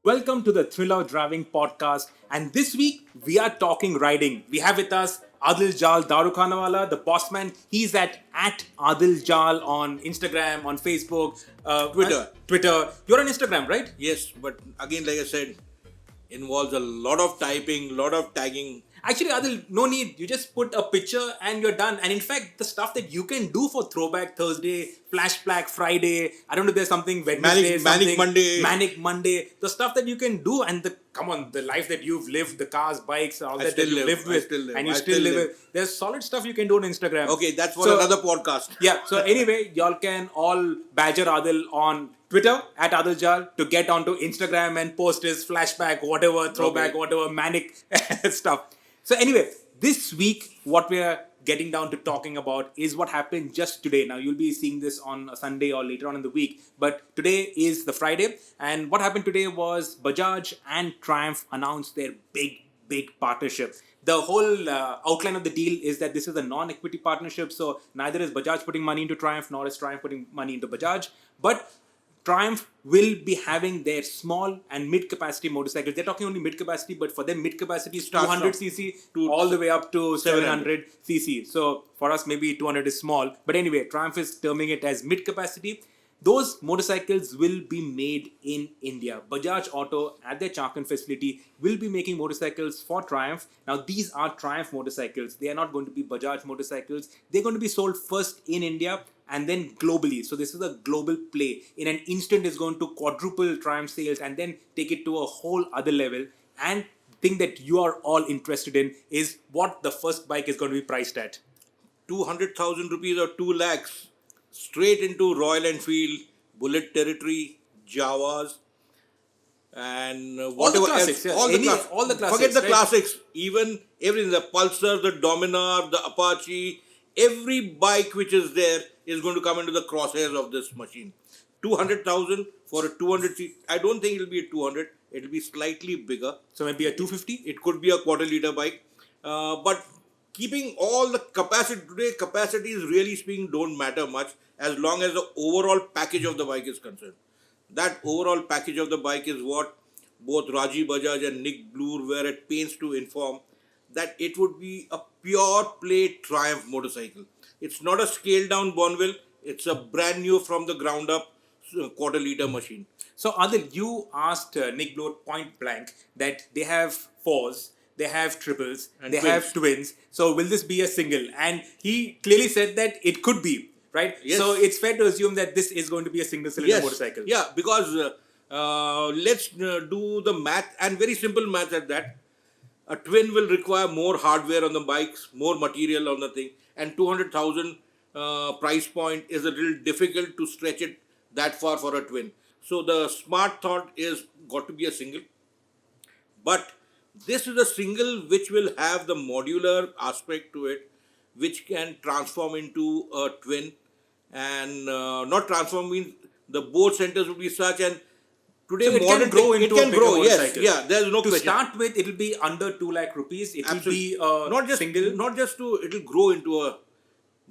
Welcome to the Thriller Driving Podcast. And this week we are talking riding. We have with us Adil Jal Darukhanawala, the Bossman. He's at Adil Jal on Instagram, on Facebook, Twitter. Twitter. You're on Instagram, right? Yes, but again, like I said, involves a lot of typing, lot of tagging. Actually, Adil, no need. You just put a picture and you're done. And in fact, the stuff that you can do for Throwback Thursday, Flashback Friday, I don't know if there's something Wednesday, Manic Monday. Manic Monday, the stuff that you can do, and the life that you've lived, the cars, bikes, all that you've lived with, and you still live with. There's solid stuff you can do on Instagram. Okay, that's for another podcast. Yeah. So anyway, y'all can all badger Adil on Twitter at Adil Jal to get onto Instagram and post his flashback, whatever, throwback, whatever, manic stuff. So anyway, this week, what we're getting down to talking about is what happened just today. Now, you'll be seeing this on a Sunday or later on in the week, but today is the Friday. And what happened today was Bajaj and Triumph announced their big partnership. The whole outline of the deal is that this is a non-equity partnership. So neither is Bajaj putting money into Triumph, nor is Triumph putting money into Bajaj. But Triumph will be having their small and mid-capacity motorcycles. They're talking only mid-capacity, but for them, mid-capacity is 200cc all the way up to 700cc. So for us, maybe 200 is small. But anyway, Triumph is terming it as mid-capacity. Those motorcycles will be made in India. Bajaj Auto at their Chakan facility will be making motorcycles for Triumph. Now, these are Triumph motorcycles. They are not going to be Bajaj motorcycles. They're going to be sold first in India and then globally. So this is a global play. In an instant, it's going to quadruple Triumph sales and then take it to a whole other level. And the thing that you are all interested in is what the first bike is going to be priced at. 200,000 rupees or 2 lakhs straight into Royal Enfield, Bullet Territory, Jawas, and whatever classics, else. yeah. All the classics. Forget the right? classics. Even everything, the Pulsar, the Dominar, the Apache, every bike which is there is going to come into the crosshairs of this machine. 200,000 for a 200 seat. I don't think it'll be a 200. It'll be slightly bigger. So maybe a 250? It could be a quarter-liter bike. But keeping all the capacity, today capacities really speaking don't matter much as long as the overall package of the bike is concerned. That overall package of the bike is what both Rajiv Bajaj and Nick Bloor were at pains to inform, that it would be a pure play Triumph motorcycle. It's not a scaled down Bonneville, it's a brand new from the ground up quarter-liter machine. So Adil, you asked Nick Bloor point blank that they have fours, they have triples, and they have twins. So will this be a single? And he clearly said that it could be, right? Yes. So it's fair to assume that this is going to be a single cylinder motorcycle. Yeah, because let's do the math, and very simple math at that. A twin will require more hardware on the bikes, more material on the thing, and 200,000 price point is a little difficult to stretch it that far for a twin. So the smart thought is got to be a single. But this is a single which will have the modular aspect to it, which can transform into a twin, and not transform means the board centers will be such, and today So it can grow into a bigger motorcycle. Yes, there is no To question. start with, it'll be under 2 lakh rupees. It will be not just single. not just to it'll grow into a.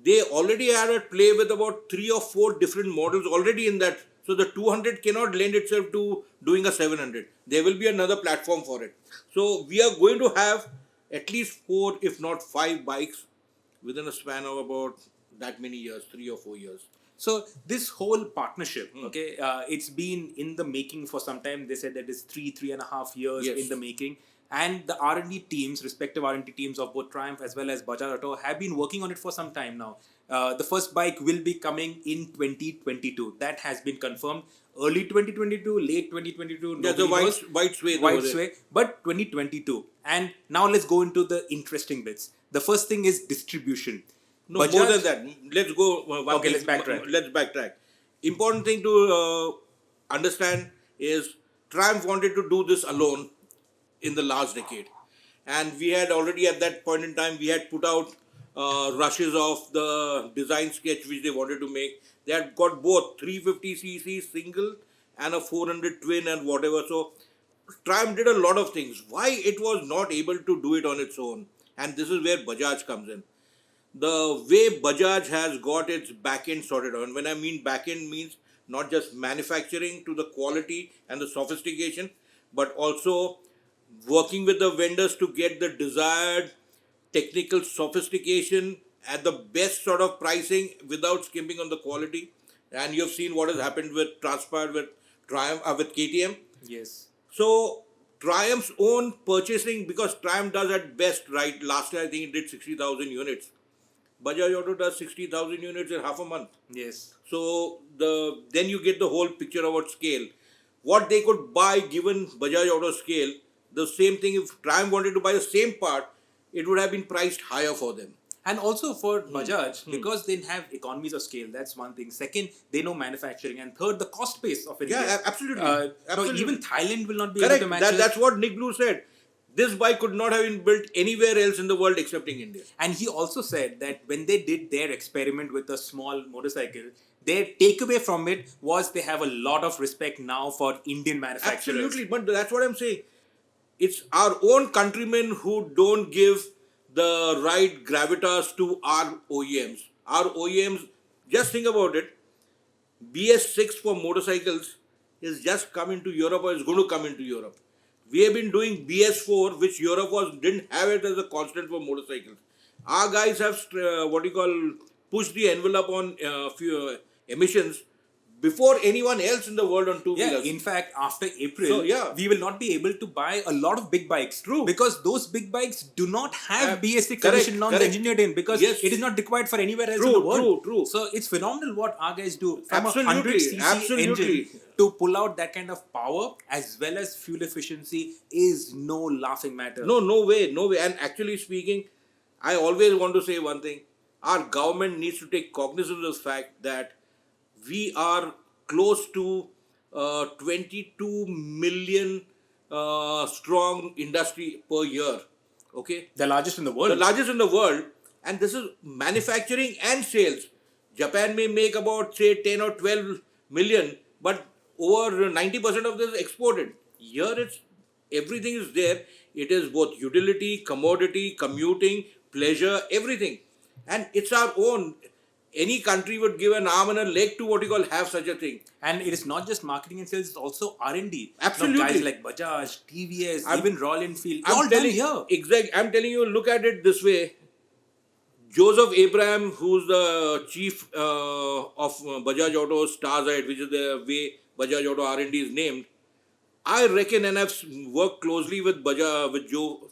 They already are at play with about 3 or 4 different models already in that. So the 200 cannot lend itself to doing a 700. There will be another platform for it. So we are going to have at least 4, if not 5 bikes within a span of about that many years, 3 or 4 years. So this whole partnership, okay, it's been in the making for some time. They said that it's 3.5 years Yes. in the making. And the R&D teams, respective R&D teams of both Triumph as well as Bajaj Auto have been working on it for some time now. The first bike will be coming in 2022. That has been confirmed. Early 2022, late 2022. There's a white sway. White sway, but 2022. And now let's go into the interesting bits. The first thing is distribution. No, more than that. Let's go. Okay, let's backtrack. Let's backtrack. Important thing to understand is Triumph wanted to do this alone in the last decade. And we had already at that point in time, we had put out rushes of the design sketch which they wanted to make. They had got both 350cc single and a 400 twin and whatever. So Triumph did a lot of things. Why it was not able to do it on its own? And this is where Bajaj comes in. The way Bajaj has got its back end sorted out. And when I mean back end means not just manufacturing to the quality and the sophistication, but also working with the vendors to get the desired technical sophistication at the best sort of pricing without skimping on the quality. And you've seen what has happened with transpired with Triumph with KTM. Yes. So Triumph's own purchasing, because Triumph does at best, right? Last year I think it did 60,000 units. Bajaj Auto does 60,000 units in half a month. Yes. So then you get the whole picture about scale. What they could buy given Bajaj Auto scale, the same thing if Triumph wanted to buy the same part, it would have been priced higher for them. And also for Bajaj, because they have economies of scale, that's one thing. Second, they know manufacturing. And third, the cost base of India. Yeah, absolutely. No, Absolutely. even Thailand will not be Correct. able to match it. That's what Nick Blue said. This bike could not have been built anywhere else in the world excepting India. And he also said that when they did their experiment with a small motorcycle, their takeaway from it was they have a lot of respect now for Indian manufacturers. Absolutely, but that's what I'm saying. It's our own countrymen who don't give the right gravitas to our OEMs. Our OEMs, just think about it, BS6 for motorcycles is just coming to Europe or is going to come into Europe. We have been doing BS4, which Europe didn't have it as a constant for motorcycles. Our guys have pushed the envelope on emissions before anyone else in the world on two-wheelers. Yeah, in fact, after April, So, we will not be able to buy a lot of big bikes. True. Because those big bikes do not have BS6 correct, emission norms correct. engineered in, because Yes. it is not required for anywhere else True, in the world. true. So it's phenomenal what our guys do. From Absolutely, a 100cc absolutely. engine to pull out that kind of power as well as fuel efficiency is no laughing matter. No way. And actually speaking, I always want to say one thing. Our government needs to take cognizance of the fact that we are close to 22 million strong industry per year. Okay? The largest in the world. The largest in the world. And this is manufacturing and sales. Japan may make about, say, 10 or 12 million, but over 90% of this is exported. Here everything is there. It is both utility, commodity, commuting, pleasure, everything. And it's our own. Any country would give an arm and a leg to have such a thing. And it is not just marketing and sales, it's also R&D. Absolutely. Guys like Bajaj, TVS, even Royal Enfield, all done telling, here. Exactly. I'm telling you, look at it this way. Joseph Abraham, who's the chief of Bajaj Auto Starzite, which is the way Bajaj Auto R&D is named, I reckon, and I've worked closely with Joe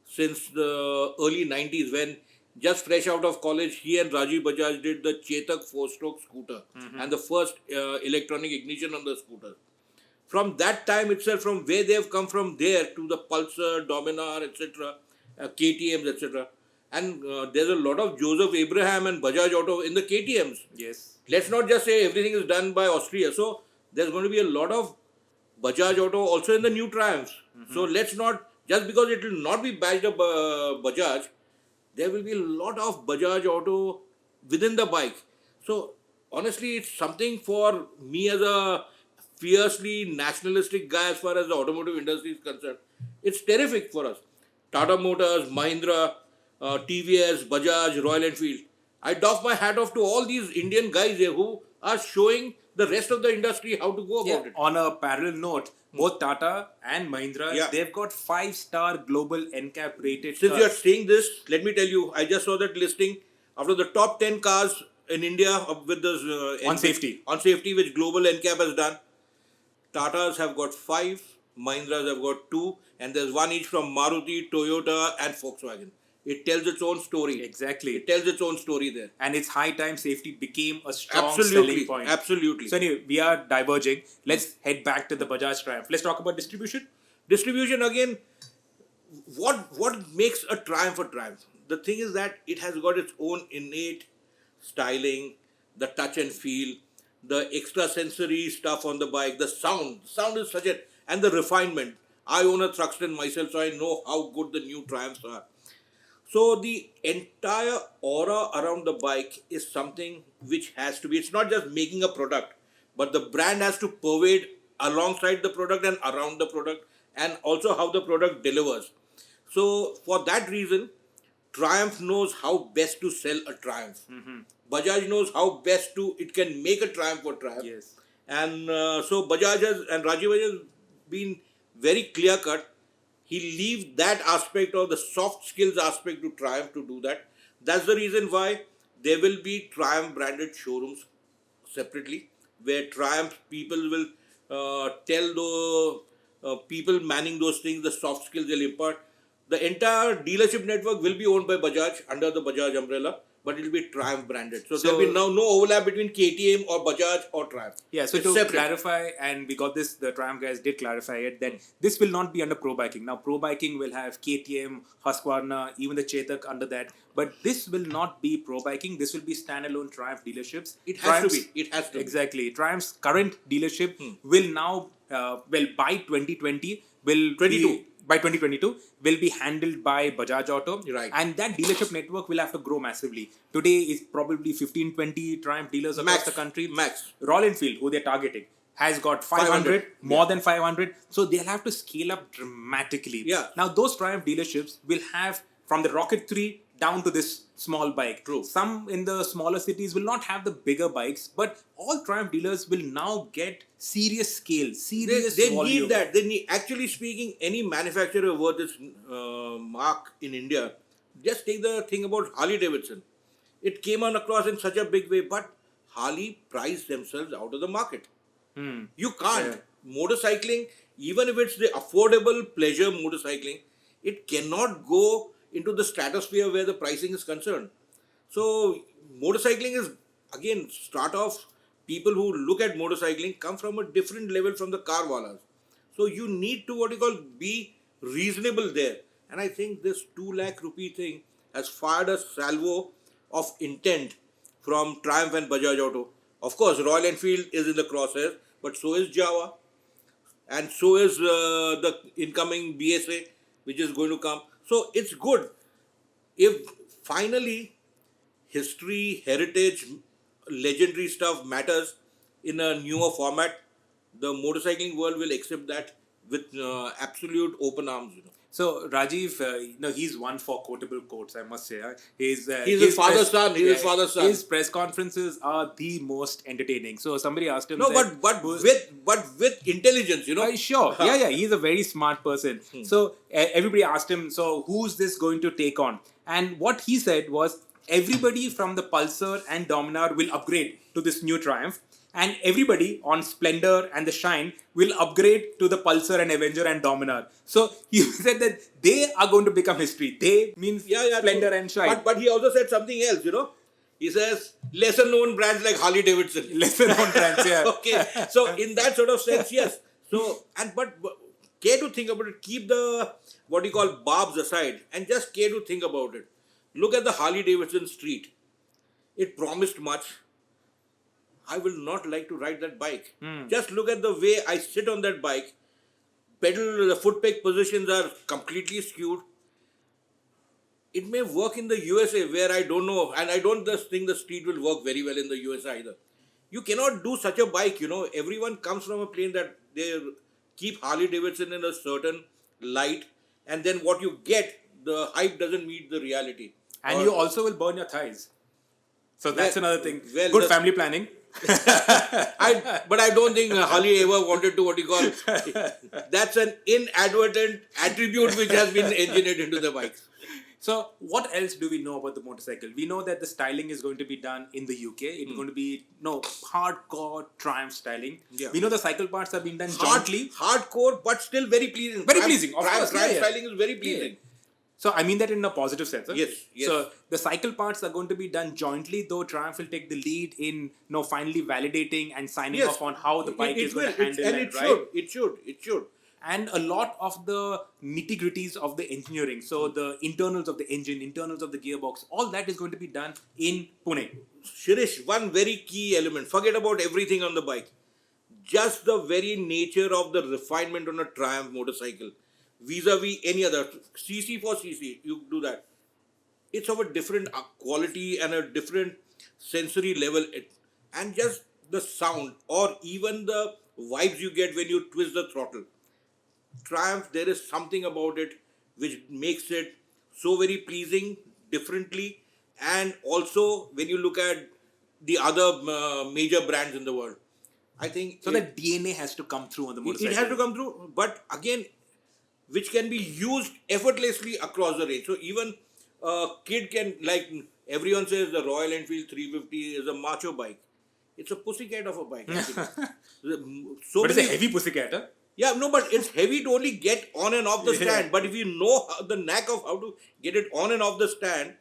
since the early 90s, when just fresh out of college, he and Rajiv Bajaj did the Chetak 4-stroke scooter and the first electronic ignition on the scooter. From that time itself, from where they have come from there to the Pulsar, Dominar, etc., KTMs, etc. And there's a lot of Joseph Abraham and Bajaj Auto in the KTMs. Yes. Let's not just say everything is done by Austria. So there's going to be a lot of Bajaj Auto also in the new Triumphs. So let's not, just because it will not be badged up Bajaj, there will be a lot of Bajaj Auto within the bike. So honestly, it's something for me as a fiercely nationalistic guy as far as the automotive industry is concerned. It's terrific for us. Tata Motors, Mahindra, TVS, Bajaj, Royal Enfield. I doff my hat off to all these Indian guys here who are showing the rest of the industry how to go about it. On a parallel note, both Tata and Mahindra, they've got 5-star global NCAP rated Since cars. you are saying this, let me tell you, I just saw that listing. After the top 10 cars in India with this On safety, which global NCAP has done, Tatas have got 5, Mahindras have got 2, and there's one each from Maruti, Toyota, and Volkswagen. It tells its own story. Exactly. It tells its own story there. And it's high time safety became a strong selling point. Absolutely. So anyway, we are diverging. Let's head back to the Bajaj Triumph. Let's talk about distribution. Distribution again, what makes a Triumph a Triumph? The thing is that it has got its own innate styling, the touch and feel, the extra sensory stuff on the bike, the sound. Sound is such and the refinement. I own a Thruxton myself, so I know how good the new Triumphs are. So the entire aura around the bike is something which has to be, it's not just making a product, but the brand has to pervade alongside the product and around the product, and also how the product delivers. So for that reason, Triumph knows how best to sell a Triumph. Bajaj knows how best it can make a Triumph for Triumph. Yes. And so Bajaj and Rajiv Bajaj has been very clear cut. He leaves that aspect or the soft skills aspect to Triumph to do that. That's the reason why there will be Triumph branded showrooms separately, where Triumph people will tell the people manning those things the soft skills they'll impart. The entire dealership network will be owned by Bajaj under the Bajaj umbrella, but it will be Triumph branded. So there'll be now no overlap between KTM or Bajaj or Triumph. Yeah, so It's to separate. clarify, and we got this, the Triumph guys did clarify it, that this will not be under Pro Biking. Now, Pro Biking will have KTM, Husqvarna, even the Chetak under that, but this will not be Pro Biking. This will be standalone Triumph dealerships. It has to Triumph's- be. It has to be. Exactly. Triumph's current dealership will now, by 2020, will 22. be, by 2022, will be handled by Bajaj Auto. Right. And that dealership network will have to grow massively. Today is probably 15, 20 Triumph dealers across Max. the country. Max. Royal Enfield, who they're targeting, has got 500, more than 500. So they'll have to scale up dramatically. Yeah. Now, those Triumph dealerships will have from the Rocket 3 down to this small bike. True. Some in the smaller cities will not have the bigger bikes, but all Triumph dealers will now get serious scale, serious They volume. need that. They need, actually speaking, any manufacturer worth its mark in India, just take the thing about Harley Davidson. It came on across in such a big way, but Harley priced themselves out of the market. You can't. Motorcycling, even if it's the affordable pleasure motorcycling, it cannot go into the stratosphere where the pricing is concerned. So, motorcycling is, again, start off, people who look at motorcycling come from a different level from the car walas. So, you need to, what you call, be reasonable there. And I think this 2 lakh rupee thing has fired a salvo of intent from Triumph and Bajaj Auto. Of course, Royal Enfield is in the crosshairs, but so is Java, and so is the incoming BSA, which is going to come. So it's good if finally history, heritage, legendary stuff matters in a newer format. The motorcycling world will accept that with absolute open arms. So Rajiv, he's one for quotable quotes, I must say. He's his father's son. He's his father's son. His press conferences are the most entertaining. So somebody asked him. No, said, but with intelligence, Sure. Yeah. He's a very smart person. So everybody asked him, so who's this going to take on? And what he said was, everybody from the Pulsar and Dominar will upgrade to this new Triumph. And everybody on Splendor and the Shine will upgrade to the Pulsar and Avenger and Dominar. So he said that they are going to become history. They means Splendor and Shine. But he also said something else, He says lesser known brands like Harley Davidson. Lesser known brands, yeah. Okay. So in that sort of sense, yes. So but care to think about it. Keep the what you call barbs aside and just care to think about it. Look at the Harley Davidson Street. It promised much. I will not like to ride that bike. Just look at the way I sit on that bike. The foot peg positions are completely skewed. It may work in the USA where I don't know, and I don't just think the street will work very well in the USA either. You cannot do such a bike, Everyone comes from a plane that they keep Harley Davidson in a certain light, and then what you get, the hype doesn't meet the reality. And you also will burn your thighs. So that's another thing. well, Good family planning. But I don't think Harley ever wanted to that's an inadvertent attribute which has been engineered into the bikes. So what else do we know about the motorcycle? We know that the styling is going to be done in the UK. It's going to be hardcore Triumph styling. Yeah. We know the cycle parts are being done jointly. Hardcore, but still very pleasing. Very pleasing, of course. Triumph Yeah. styling is very pleasing. So I mean that in a positive sense. Huh? Yes. So the cycle parts are going to be done jointly, though Triumph will take the lead in finally validating and signing off on how the bike is going to handle it right? It should. And a lot of the nitty-gritties of the engineering, so the internals of the engine, internals of the gearbox, all that is going to be done in Pune. Sirish, one very key element. Forget about everything on the bike. Just the very nature of the refinement on a Triumph motorcycle, vis-a-vis any other, CC for CC, you do that. It's of a different quality and a different sensory level. And just the sound or even the vibes you get when you twist the throttle. Triumph, there is something about it which makes it so very pleasing, differently, and also when you look at the other major brands in the world, I think So the DNA has to come through on the motorcycle. it has to come through, but again, which can be used effortlessly across the range. So even a kid can, like everyone says, the Royal Enfield 350 is a macho bike. It's a pussycat of a bike. Actually. So But it's many, a heavy pussycat, huh? yeah, no, but it's heavy to only get on and off the Yeah. stand. But if you know the knack of how to get it on and off the stand,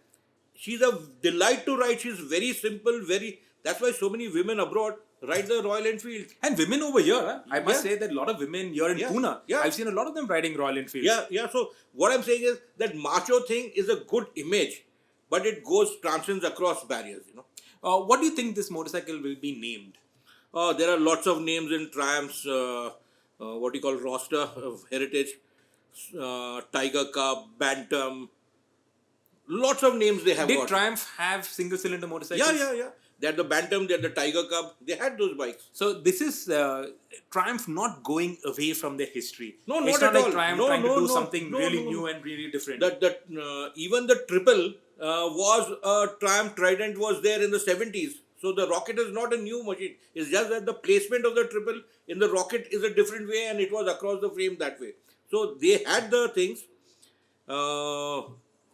she's a delight to ride. She's very simple, very. That's why so many women abroad ride the Royal Enfield. And women over here, huh? I must Yeah. say that a lot of women here in Yeah. Pune, Yeah. I've seen a lot of them riding Royal Enfield. Yeah, yeah. So what I'm saying is that macho thing is a good image, but it transcends across barriers. What do you think this motorcycle will be named? There are lots of names in Triumph's what you call roster of heritage, Tiger Cub, Bantam. Lots of names they have Did got. Triumph have single cylinder motorcycles? Yeah. They had the Bantam, they had the Tiger Cub. They had those bikes. So this is Triumph not going away from their history. No, it's not not at like all. Triumph No, trying no, to do no, something no, really no. new and really different. Even the Triple was Triumph Trident was there in the 70s. So the rocket is not a new machine. It's just that the placement of the Triple in the rocket is a different way, and it was across the frame that way. So they had the things.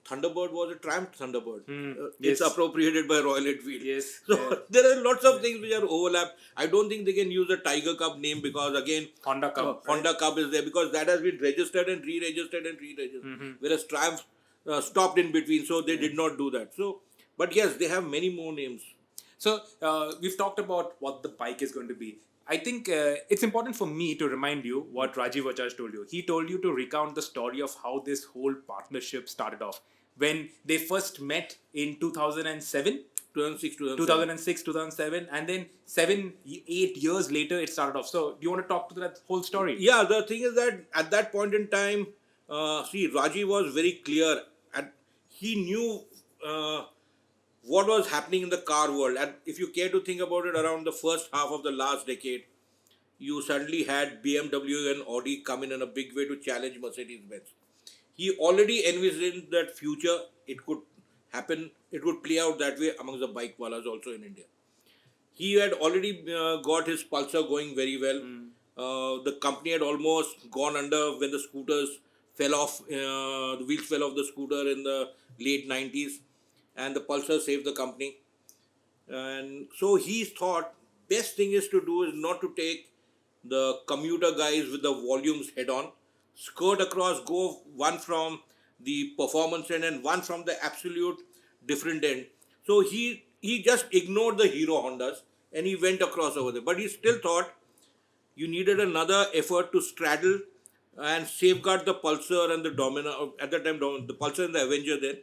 Thunderbird was a Triumph Thunderbird. It's yes. appropriated by Royal Enfield. Yes. So there are lots of things which are overlapped. I don't think they can use a Tiger Cub name because again Honda Cub. Honda Cub is there because that has been registered and re-registered and re-registered. Whereas Triumph stopped in between, so they did not do that. So, but yes, they have many more names. So we've talked about what the bike is going to be. I think it's important for me to remind you what Rajiv Bajaj told you. He told you to recount the story of how this whole partnership started off. When they first met in 2007, 2006, 2007, and then 8 years later it started off. So do you want to talk to that whole story? Yeah, the thing is that at that point in time, Rajiv was very clear and he knew what was happening in the car world. And if you care to think about it, around the first half of the last decade, you suddenly had BMW and Audi come in a big way to challenge Mercedes-Benz. He already envisioned that future, it could happen, it would play out that way amongst the bike wallahs also in India. He had already got his Pulsar going very well. The company had almost gone under when the scooters fell off, the wheels fell off the scooter in the late 90s, and the Pulsar saved the company. And so he thought, best thing is to do is not to take the commuter guys with the volumes head on, skirt across, go one from the performance end and one from the absolute different end. So he just ignored the Hero Hondas and he went across over there. But he still thought you needed another effort to straddle and safeguard the Pulsar and the Domino. At that time, the Pulsar and the Avenger then.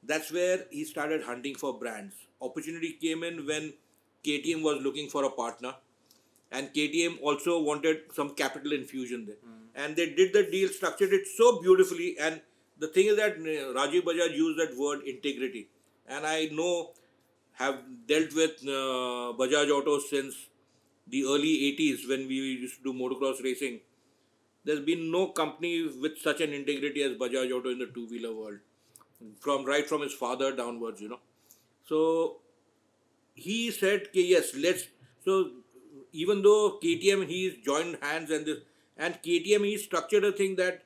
That's where he started hunting for brands. Opportunity came in when KTM was looking for a partner. And KTM also wanted some capital infusion there. And they did the deal, structured it so beautifully. And the thing is that Rajiv Bajaj used that word integrity. And I know, have dealt with Bajaj Auto since the early 80s when we used to do motocross racing. There's been no company with such an integrity as Bajaj Auto in the two-wheeler world. Right from his father downwards, So he said, yes, let's. So even though KTM, he's joined hands and KTM, he structured a thing that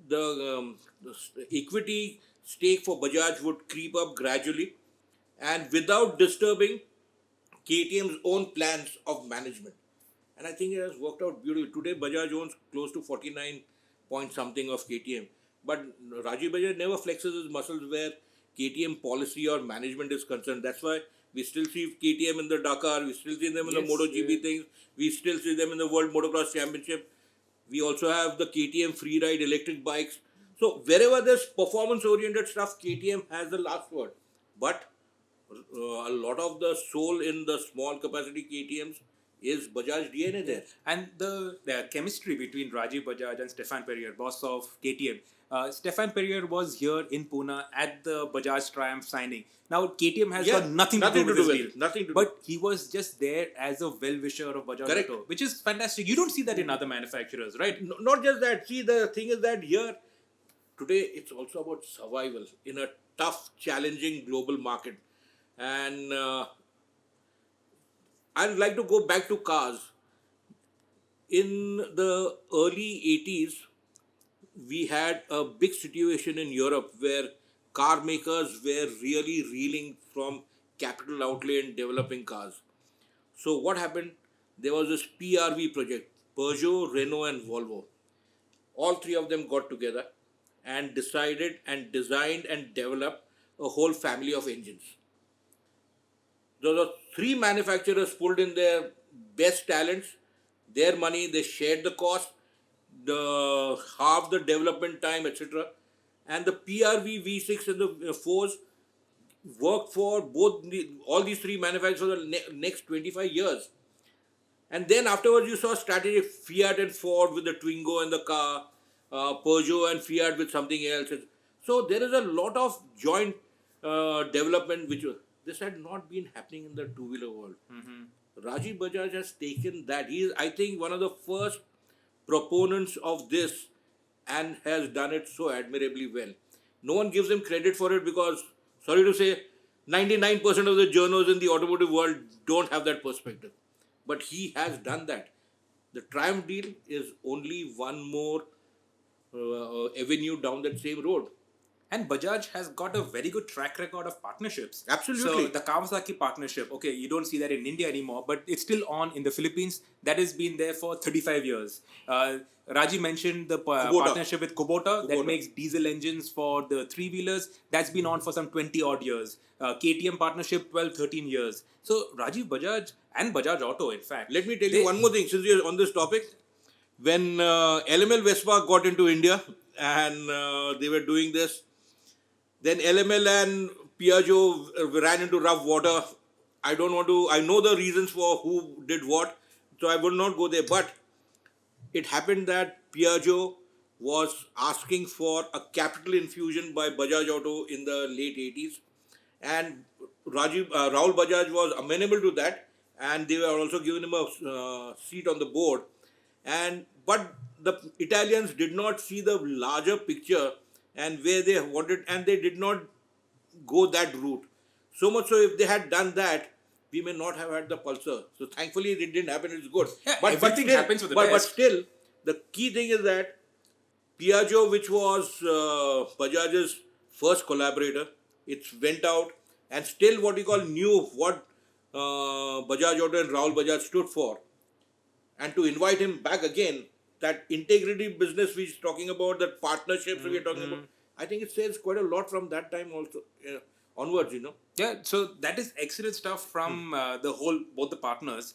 the equity stake for Bajaj would creep up gradually and without disturbing KTM's own plans of management. And I think it has worked out beautifully. Today, Bajaj owns close to 49 point something of KTM. But Rajiv Bajaj never flexes his muscles where KTM policy or management is concerned. That's why we still see KTM in the Dakar, we still see them in the MotoGP things, we still see them in the World Motocross Championship. We also have the KTM free ride electric bikes. So wherever there's performance oriented stuff, KTM has the last word. But a lot of the soul in the small capacity KTMs is Bajaj DNA there. And the chemistry between Rajiv Bajaj and Stefan Perrier, boss of KTM. Stefan Perrier was here in Pune at the Bajaj-Triumph signing. Now, KTM has got nothing to do with this deal. Nothing to do. But he was just there as a well-wisher of Bajaj Auto, which is fantastic. You don't see that in other manufacturers, right? No, not just that. See, the thing is that here, today, it's also about survival in a tough, challenging global market. And I'd like to go back to cars. In the early 80s, we had a big situation in Europe where car makers were really reeling from capital outlay in developing cars. So what happened? There was this PRV project, Peugeot, Renault, and Volvo. All three of them got together and decided and designed and developed a whole family of engines. Those are three manufacturers pulled in their best talents, their money, they shared the cost, the half the development time, etc. And the PRV V6 and the 4s worked for all these three manufacturers for the next 25 years. And then afterwards, you saw strategic Fiat and Ford with the Twingo and the car, Peugeot and Fiat with something else. So there is a lot of joint development which this had not been happening in the two-wheeler world. Rajiv Bajaj has taken that. He is, I think, one of the first proponents of this and has done it so admirably well. No one gives him credit for it because, sorry to say, 99% of the journos in the automotive world don't have that perspective. But he has done that. The Triumph deal is only one more avenue down that same road. And Bajaj has got a very good track record of partnerships. Absolutely. So the Kawasaki partnership, okay, you don't see that in India anymore, but it's still on in the Philippines. That has been there for 35 years. Raji mentioned the partnership with Kubota that makes diesel engines for the three-wheelers. That's been on for some 20 odd years. KTM partnership, 12, 13 years. So Rajiv Bajaj and Bajaj Auto, in fact. Let me tell you one more thing since you're on this topic. When LML Vespa got into India and they were doing this, then LML and Piaggio ran into rough water. I don't want to, I know the reasons for who did what, so I will not go there. But it happened that Piaggio was asking for a capital infusion by Bajaj Auto in the late 80s. And Rahul Bajaj was amenable to that. And they were also giving him a seat on the board. But the Italians did not see the larger picture and where they wanted, and they did not go that route. So much so, if they had done that, we may not have had the Pulsar. So thankfully, it didn't happen. It's good. Yeah, everything still, happens for the but best. still, the key thing is that Piaggio, which was Bajaj's first collaborator, it went out and still what we call knew what Bajaj Auto and Rahul Bajaj stood for. And to invite him back again, that integrity business we're talking about, that partnerships we're talking about, I think it says quite a lot from that time also onwards, Yeah, so that is excellent stuff from both the partners.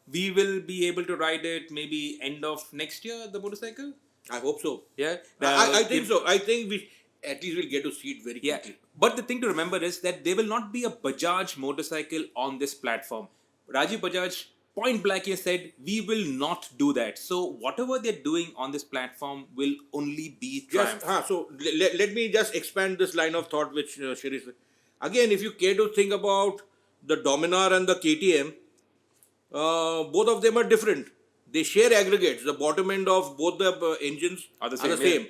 We will be able to ride it maybe end of next year, the motorcycle? I hope so. Yeah. I think so. I think we at least will get to see it very Yeah. quickly. But the thing to remember is that there will not be a Bajaj motorcycle on this platform. Rajiv Bajaj point blank he said, we will not do that. So whatever they're doing on this platform will only be Triumph. So let me just expand this line of thought which Sirish said. Again, if you care to think about the Dominar and the KTM, both of them are different. They share aggregates. The bottom end of both the engines are the same.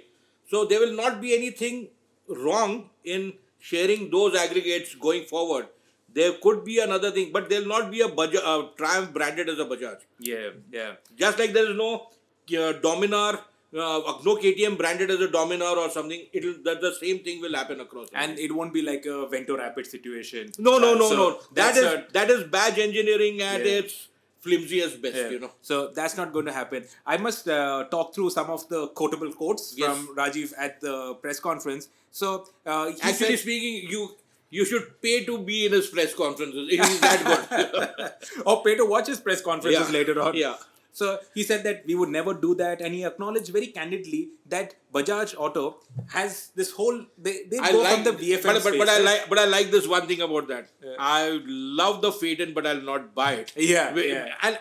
So there will not be anything wrong in sharing those aggregates going forward. There could be another thing, but there will not be a Triumph branded as a Bajaj. Yeah. Just like there is no Dominar, no KTM branded as a Dominar or something, the same thing will happen across. And it won't be like a Vento Rapid situation. No. That is badge engineering at its flimsiest best, So that's not going to happen. I must talk through some of the quotable quotes from Rajiv at the press conference. So actually speaking, you should pay to be in his press conferences. It is that good. Or pay to watch his press conferences later on. Yeah. So he said that we would never do that, and he acknowledged very candidly that Bajaj Auto has this whole they go from the VFM space. But I like this one thing about that. I love the Phaeton, but I'll not buy it. Yeah. And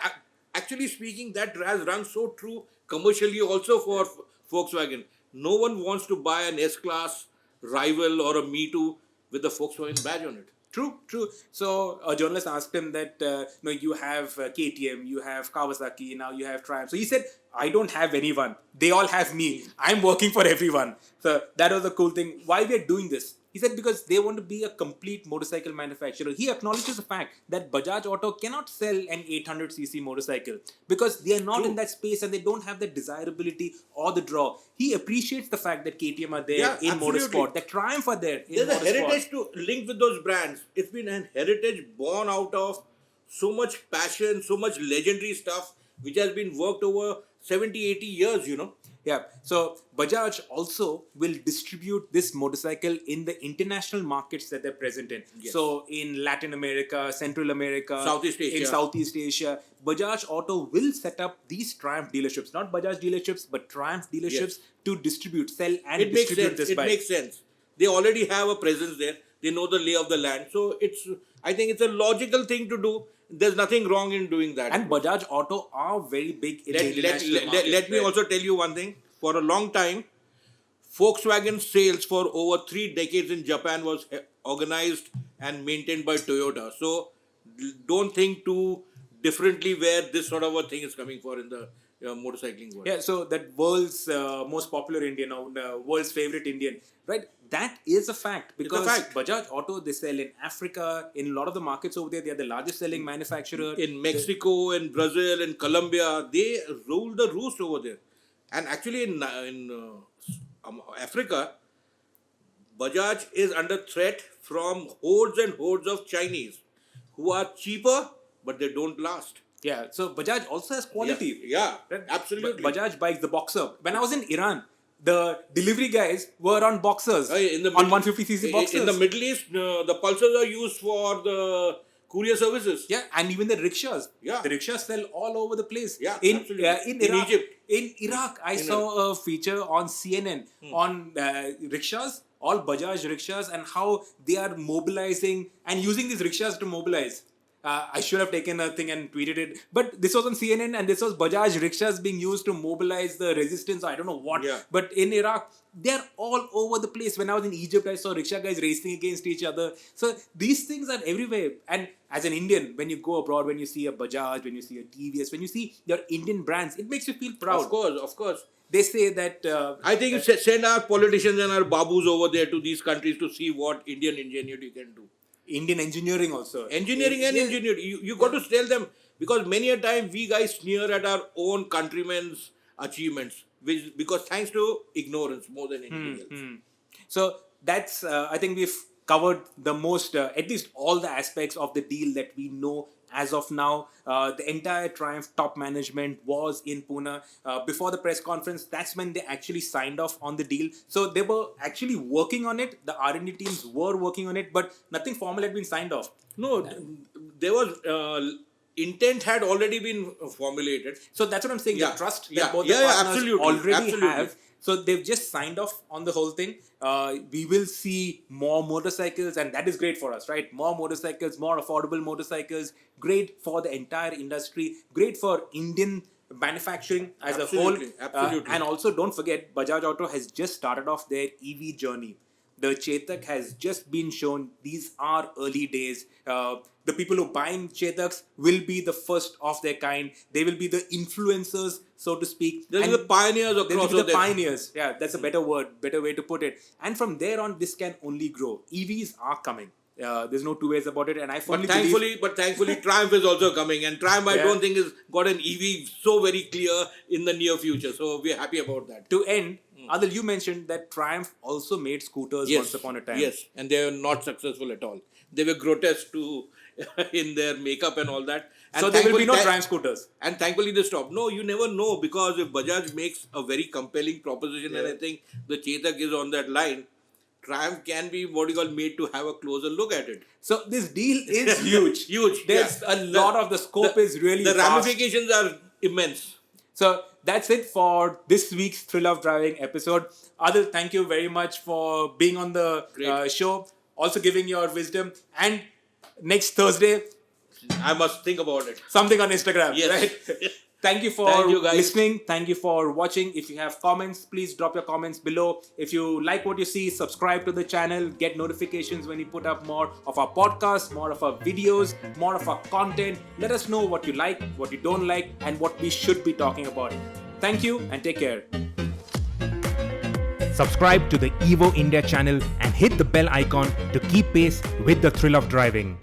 actually speaking, that has run so true commercially also for Volkswagen. No one wants to buy an S-Class rival or a Me Too with the Volkswagen badge on it. True. So a journalist asked him that, you have KTM, you have Kawasaki, now you have Triumph. So he said, I don't have anyone. They all have me. I'm working for everyone. So that was a cool thing. Why we are doing this? He said because they want to be a complete motorcycle manufacturer. He acknowledges the fact that Bajaj Auto cannot sell an 800cc motorcycle because they are not True. in that space and they don't have the desirability or the draw. He appreciates the fact that KTM are there Yeah, in absolutely. motorsport, that Triumph are there in There's a motorsport. heritage to link with those brands. It's been an heritage born out of so much passion, so much legendary stuff, which has been worked over 70, 80 years, you know. Yeah, so Bajaj also will distribute this motorcycle in the international markets that they're present in. Yes. So in Latin America, Central America, Southeast Asia. in Southeast Asia, Bajaj Auto will set up these Triumph dealerships, not Bajaj dealerships, but Triumph dealerships Yes. to distribute, sell and It makes distribute sense. this It bike. makes sense. They already have a presence there. They know the lay of the land. So I think it's a logical thing to do. There's nothing wrong in doing that. And Bajaj Auto are very big in the let international market. let me right? also tell you one thing. For a long time, Volkswagen sales for over 3 decades in Japan was organized and maintained by Toyota. So don't think too differently where this sort of a thing is coming for in the motorcycling world. Yeah, so that world's most popular Indian, or world's favorite Indian, right? That is a fact because fact. Bajaj Auto, they sell in Africa, in a lot of the markets over there, they are the largest selling manufacturer. In Mexico, in Brazil, in Colombia, they rule the roost over there. And actually in Africa, Bajaj is under threat from hordes and hordes of Chinese who are cheaper, but they don't last. Yeah, so Bajaj also has quality. Yeah, Right? absolutely. Bajaj bikes, the Boxer. When I was in Iran, the delivery guys were on Boxers, In the on Middle- 150cc Boxers. In the Middle East, the Pulsars are used for the courier services. Yeah, and even the rickshaws. Yeah. The rickshaws sell all over the place. Yeah, in absolutely. in In Iraq, Egypt. In Iraq, I saw a feature on CNN on rickshaws, all Bajaj rickshaws, and how they are mobilizing and using these rickshaws to mobilize. I should have taken a thing and tweeted it, but this was on CNN, and this was Bajaj rickshaws being used to mobilize the resistance. I don't know what, Yeah. but in Iraq, they're all over the place. When I was in Egypt, I saw rickshaw guys racing against each other. So these things are everywhere. And as an Indian, when you go abroad, when you see a Bajaj, when you see a TVS, when you see your Indian brands, it makes you feel proud. Of course. They say that I think send our politicians and our babus over there to these countries to see what Indian ingenuity can do. Indian engineering also. Engineering and Yeah. ingenuity. You got to tell them, because many a time we guys sneer at our own countrymen's achievements, because thanks to ignorance more than anything else. So that's, I think we've covered the most, at least all the aspects of the deal that we know as of now. The entire Triumph top management was in Pune. Before the press conference, that's when they actually signed off on the deal. So they were actually working on it. The R&D teams were working on it, but nothing formal had been signed off. No, there was intent had already been formulated. So that's what I'm saying. Yeah. The trust Yeah. that both Yeah, the yeah, partners absolutely. already Absolutely. have. So they've just signed off on the whole thing. We will see more motorcycles, and that is great for us, right? More motorcycles, more affordable motorcycles. Great for the entire industry. Great for Indian manufacturing as Absolutely, a whole. absolutely. And also, don't forget, Bajaj Auto has just started off their EV journey. The Chetak has just been shown. These are early days. The people who buying Chetaks will be the first of their kind. They will be the influencers, so to speak. They'll be And the pioneers they'll across be the there. pioneers. Yeah, that's a better word, better way to put it. And from there on, this can only grow. EVs are coming. There's no two ways about it. And I firmly believe... But thankfully, Triumph is also coming, and Triumph I Yeah. don't think is got an EV so very clear in the near future. So we're happy about that. To end, Adil, you mentioned that Triumph also made scooters once upon a time. Yes, and they were not successful at all. They were grotesque too in their makeup and all that. And So there will be no thankfully- Triumph scooters. And thankfully they stopped. No, you never know, because if Bajaj makes a very compelling proposition, and I think the Chetak is on that line, Triumph can be made to have a closer look at it. So this deal is huge. Huge. There's yeah. a lot of the scope is really The vast. ramifications are immense. So that's it for this week's Thrill of Driving episode. Adil, thank you very much for being on the Great. show, also giving your wisdom. And next Thursday, I must think about it. something on Instagram. Yes. Right? Thank you for Thank you, guys. listening. Thank you for watching. If you have comments, please drop your comments below. If you like what you see, subscribe to the channel. Get notifications when we put up more of our podcasts, more of our videos, more of our content. Let us know what you like, what you don't like, and what we should be talking about. Thank you and take care. Subscribe to the Evo India channel and hit the bell icon to keep pace with the thrill of driving.